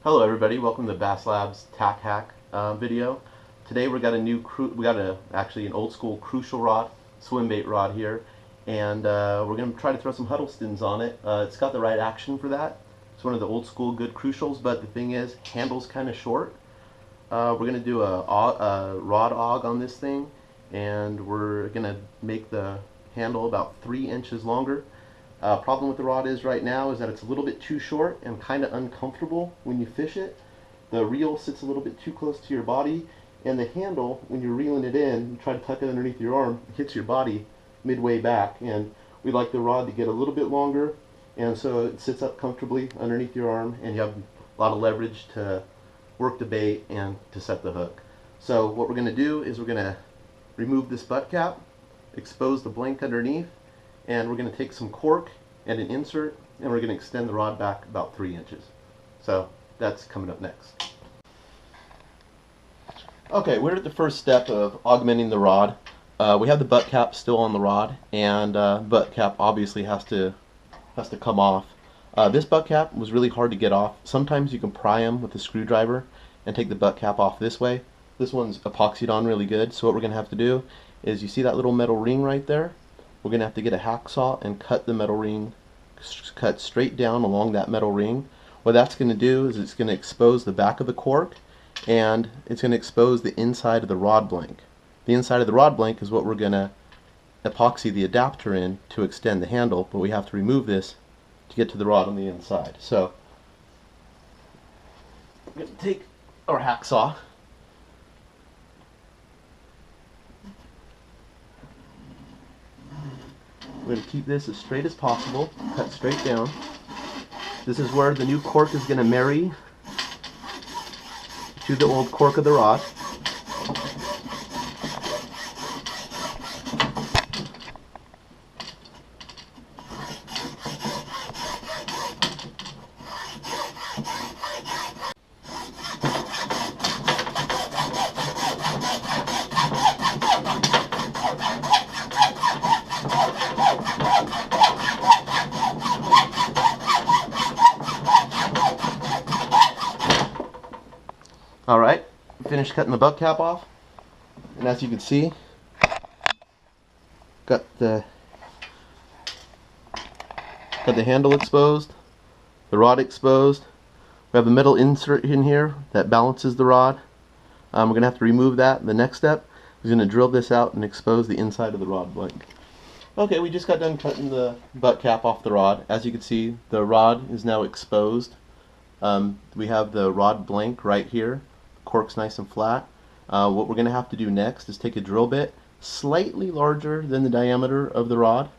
Hello everybody, welcome to Bass Labs Tack Hack video. Today we got actually an old school crucial rod, swim bait rod here, and we're going to try to throw some Huddlestons on it. It's got the right action for that. It's one of the old school good crucials, but the thing is, handle's kind of short. We're going to do a RodAug on this thing, and we're going to make the handle about 3 inches longer. Problem with the rod is right now is that it's a little bit too short and kind of uncomfortable when you fish it. The reel sits a little bit too close to your body, and the handle, when you're reeling it in, you try to tuck it underneath your arm, it hits your body midway back, and we like the rod to get a little bit longer, and so it sits up comfortably underneath your arm, and you have a lot of leverage to work the bait and to set the hook. So what we're going to do is we're going to remove this butt cap, expose the blank underneath, and we're going to take some cork and an insert, and we're going to extend the rod back about 3 inches. So that's coming up next. Okay, we're at the first step of augmenting the rod. We have the butt cap still on the rod, and butt cap obviously has to come off. This butt cap was really hard to get off. Sometimes you can pry them with a screwdriver and take the butt cap off this way. This one's epoxied on really good, so what we're going to have to do is, you see that little metal ring right there? We're going to have to get a hacksaw and cut the metal ring, cut straight down along that metal ring. What that's going to do is it's going to expose the back of the cork, and it's going to expose the inside of the rod blank. The inside of the rod blank is what we're going to epoxy the adapter in to extend the handle, but we have to remove this to get to the rod on the inside. So we're going to take our hacksaw, we're going to keep this as straight as possible, cut straight down. This is where the new cork is going to marry to the old cork of the rod. Alright, finished cutting the butt cap off, and as you can see, got the handle exposed, the rod exposed. We have a metal insert in here that balances the rod. We're going to have to remove that. The next step is going to drill this out and expose the inside of the rod blank. Okay, we just got done cutting the butt cap off the rod. As you can see, the rod is now exposed. We have the rod blank right here. Cork's nice and flat. What we're going to have to do next is take a drill bit slightly larger than the diameter of the rod.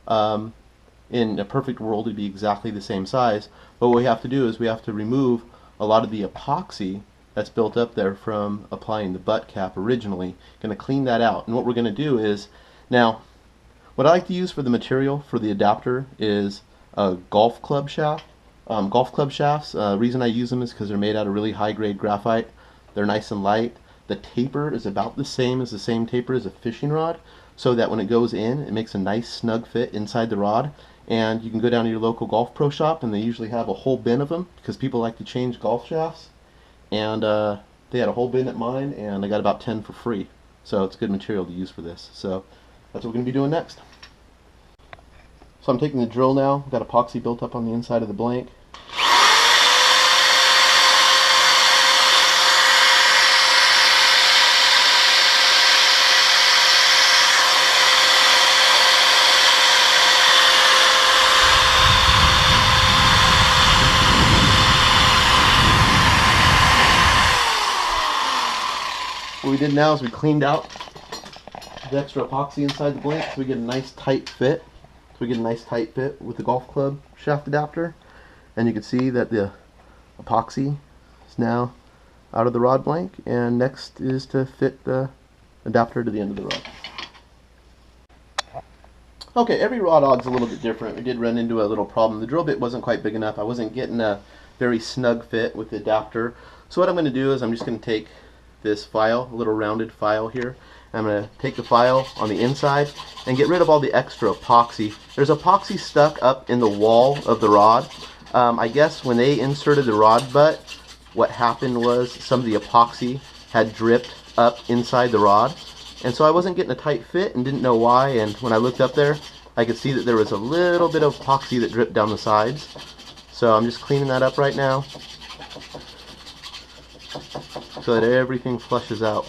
In a perfect world it'd be exactly the same size, but what we have to do is we have to remove a lot of the epoxy that's built up there from applying the butt cap originally. Going to clean that out, and what we're going to do is, now what I like to use for the material for the adapter is a golf club shaft. Golf club shafts, the reason I use them is because they're made out of really high grade graphite. They're nice and light. The taper is about the same taper as a fishing rod, so that when it goes in, it makes a nice snug fit inside the rod. And you can go down to your local golf pro shop, and they usually have a whole bin of them because people like to change golf shafts. And they had a whole bin at mine, and I got about 10 for free. So it's good material to use for this. So that's what we're going to be doing next. So I'm taking the drill now. I've got epoxy built up on the inside of the blank. What we did now is we cleaned out the extra epoxy inside the blank, so we get a nice tight fit. With the golf club shaft adapter, and you can see that the epoxy is now out of the rod blank, and next is to fit the adapter to the end of the rod. Okay, every RodAug's a little bit different. We did run into a little problem. The drill bit wasn't quite big enough. I wasn't getting a very snug fit with the adapter. So what I'm going to do is I'm just going to take this file, a little rounded file here. I'm going to take the file on the inside and get rid of all the extra epoxy. There's epoxy stuck up in the wall of the rod. I guess when they inserted the rod butt, what happened was some of the epoxy had dripped up inside the rod, and so I wasn't getting a tight fit and didn't know why, and when I looked up there I could see that there was a little bit of epoxy that dripped down the sides. So I'm just cleaning that up right now so that everything flushes out.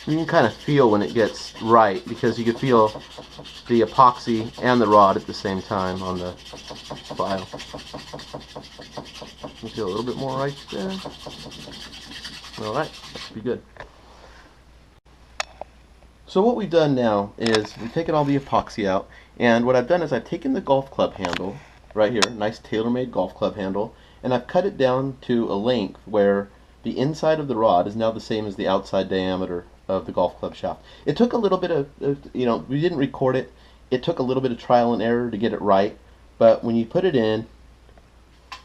You can kind of feel when it gets right, because you can feel the epoxy and the rod at the same time on the file. You feel a little bit more right there. Alright, that should be good. So what we've done now is we've taken all the epoxy out, and what I've done is I've taken the golf club handle right here, nice tailor-made golf club handle, and I've cut it down to a length where the inside of the rod is now the same as the outside diameter of the golf club shaft. It took a little bit of, we didn't record it. It took a little bit of trial and error to get it right, but when you put it in,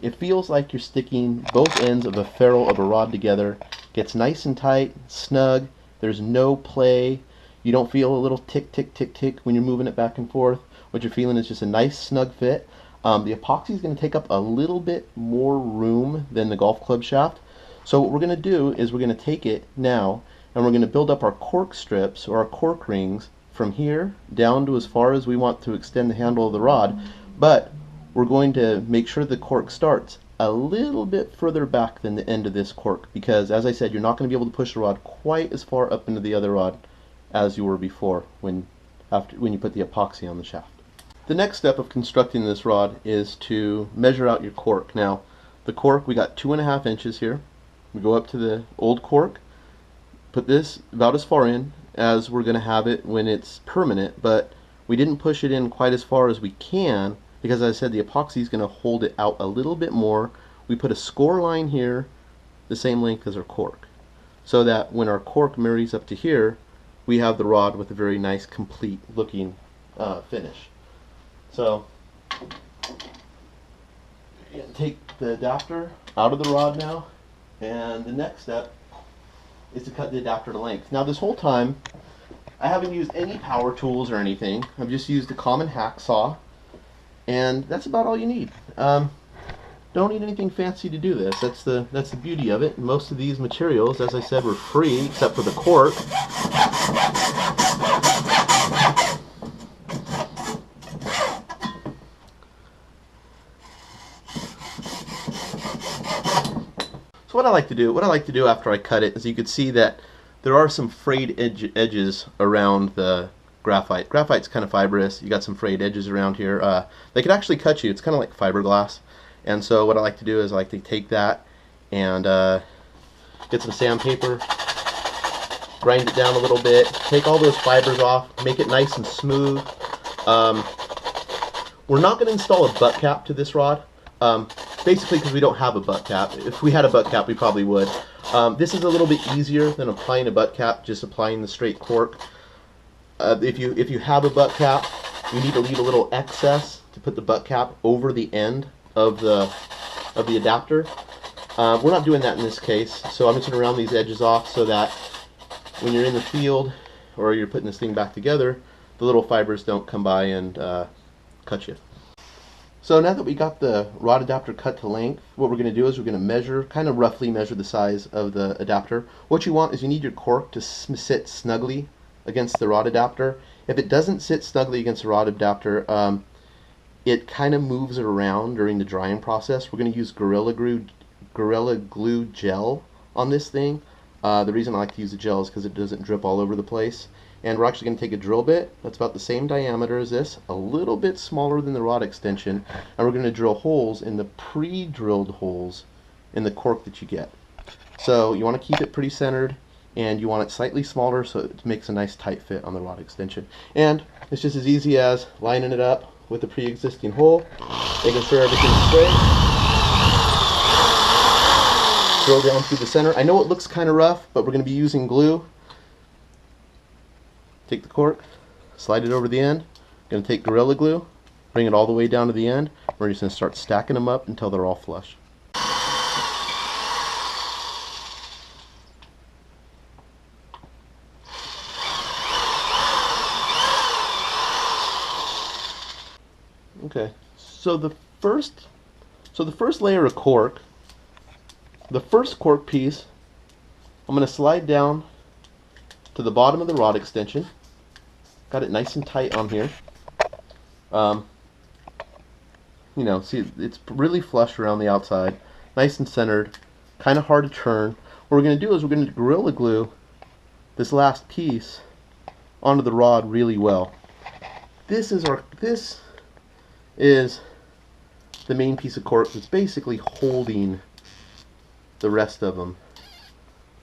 it feels like you're sticking both ends of a ferrule of a rod together. Gets nice and tight, snug. There's no play. You don't feel a little tick, tick, tick, tick when you're moving it back and forth. What you're feeling is just a nice, snug fit. The epoxy is going to take up a little bit more room than the golf club shaft. So what we're going to do is we're going to take it now and we're going to build up our cork strips or our cork rings from here down to as far as we want to extend the handle of the rod, but we're going to make sure the cork starts a little bit further back than the end of this cork, because as I said, you're not going to be able to push the rod quite as far up into the other rod as you were before when you put the epoxy on the shaft. The next step of constructing this rod is to measure out your cork. Now the cork, we got 2.5 inches here. We go up to the old cork, put this about as far in as we're going to have it when it's permanent, but we didn't push it in quite as far as we can because, as I said, the epoxy is going to hold it out a little bit more. We put a score line here the same length as our cork, so that when our cork marries up to here, we have the rod with a very nice complete looking finish. So take the adapter out of the rod now, and the next step is to cut the adapter to length. Now this whole time I haven't used any power tools or anything. I've just used a common hacksaw, and that's about all you need. Don't need anything fancy to do this. That's the beauty of it. Most of these materials, as I said, were free except for the cork. So what I like to do after I cut it is, you can see that there are some frayed edges around the graphite. Graphite's kind of fibrous. You got some frayed edges around here. They could actually cut you. It's kind of like fiberglass. And so what I like to do is I like to take that and get some sandpaper, grind it down a little bit, take all those fibers off, make it nice and smooth. We're not going to install a butt cap to this rod. Basically because we don't have a butt cap. If we had a butt cap, we probably would. This is a little bit easier than applying a butt cap, just applying the straight cork. If you have a butt cap, you need to leave a little excess to put the butt cap over the end of the adapter. We're not doing that in this case, so I'm just going to round these edges off so that when you're in the field or you're putting this thing back together, the little fibers don't come by and cut you. So now that we got the rod adapter cut to length, what we're going to do is we're going to measure, kind of roughly measure the size of the adapter. What you want is you need your cork to sit snugly against the rod adapter. If it doesn't sit snugly against the rod adapter, it kind of moves it around during the drying process. We're going to use Gorilla Glue gel on this thing. The reason I like to use the gel is because it doesn't drip all over the place. And we're actually going to take a drill bit that's about the same diameter as this, a little bit smaller than the rod extension, and we're going to drill holes in the pre-drilled holes in the cork that you get. So you want to keep it pretty centered, and you want it slightly smaller so it makes a nice tight fit on the rod extension. And it's just as easy as lining it up with the pre-existing hole, making sure everything's straight. Drill down through the center. I know it looks kind of rough, but we're going to be using glue. Take the cork, slide it over the end. Going to take Gorilla Glue, bring it all the way down to the end. We're just going to start stacking them up until they're all flush. Okay, so the first layer of cork, the first cork piece, I'm going to slide down to the bottom of the rod extension. Got it nice and tight on here. You know, see, it's really flush around the outside, nice and centered, kind of hard to turn. What we're going to do is we're going to Gorilla Glue this last piece onto the rod really well. This is the main piece of cork that's basically holding the rest of them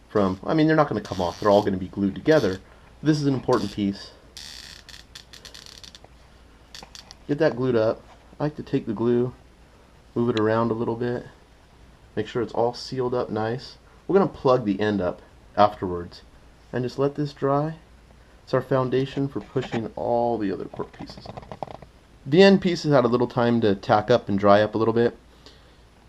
from, I mean, they're not going to come off, they're all going to be glued together. This is an important piece. Get that glued up. I like to take the glue, move it around a little bit, make sure it's all sealed up nice. We're going to plug the end up afterwards and just let this dry. It's our foundation for pushing all the other cork pieces on. The end pieces had a little time to tack up and dry up a little bit.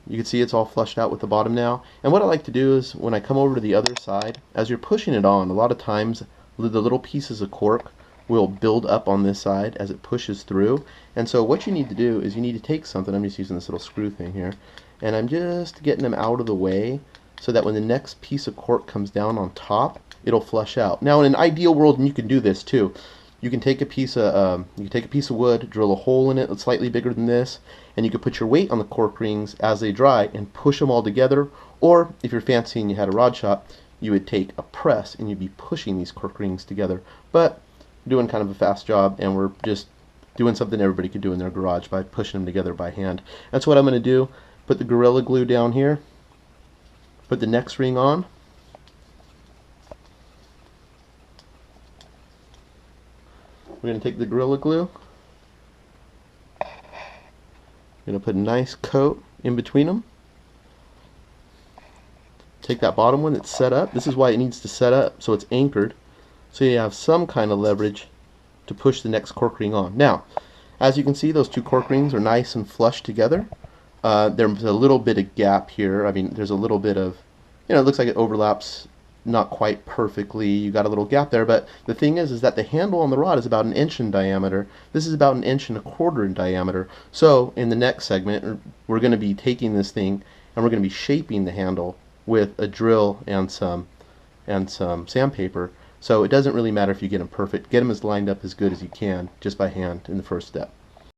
You can see it's all flushed out with the bottom now. And what I like to do is when I come over to the other side, as you're pushing it on, a lot of times the little pieces of cork will build up on this side as it pushes through. And so what you need to do is you need to take something, I'm just using this little screw thing here, and I'm just getting them out of the way so that when the next piece of cork comes down on top, it'll flush out. Now in an ideal world, and you can do this too, you can take a piece of wood, drill a hole in it that's slightly bigger than this, and you can put your weight on the cork rings as they dry and push them all together. Or if you're fancy and you had a rod shop, you would take a press and you'd be pushing these cork rings together. But we're doing kind of a fast job, and we're just doing something everybody could do in their garage by pushing them together by hand. That's what I'm going to do. Put the Gorilla Glue down here, put the next ring on, we're going to take the Gorilla Glue, we're going to put a nice coat in between them, take that bottom one that's set up. This is why it needs to set up, so it's anchored, so you have some kind of leverage to push the next cork ring on. Now, as you can see, those two cork rings are nice and flush together. There's a little bit of gap here. I mean, there's a little bit of, you know, it looks like it overlaps not quite perfectly. You got a little gap there, but the thing is that the handle on the rod is about 1 inch in diameter. This is about 1 1/4 inches in diameter. So in the next segment, we're going to be taking this thing and we're going to be shaping the handle with a drill and some sandpaper. So it doesn't really matter if you get them perfect. Get them as lined up as good as you can just by hand in the first step.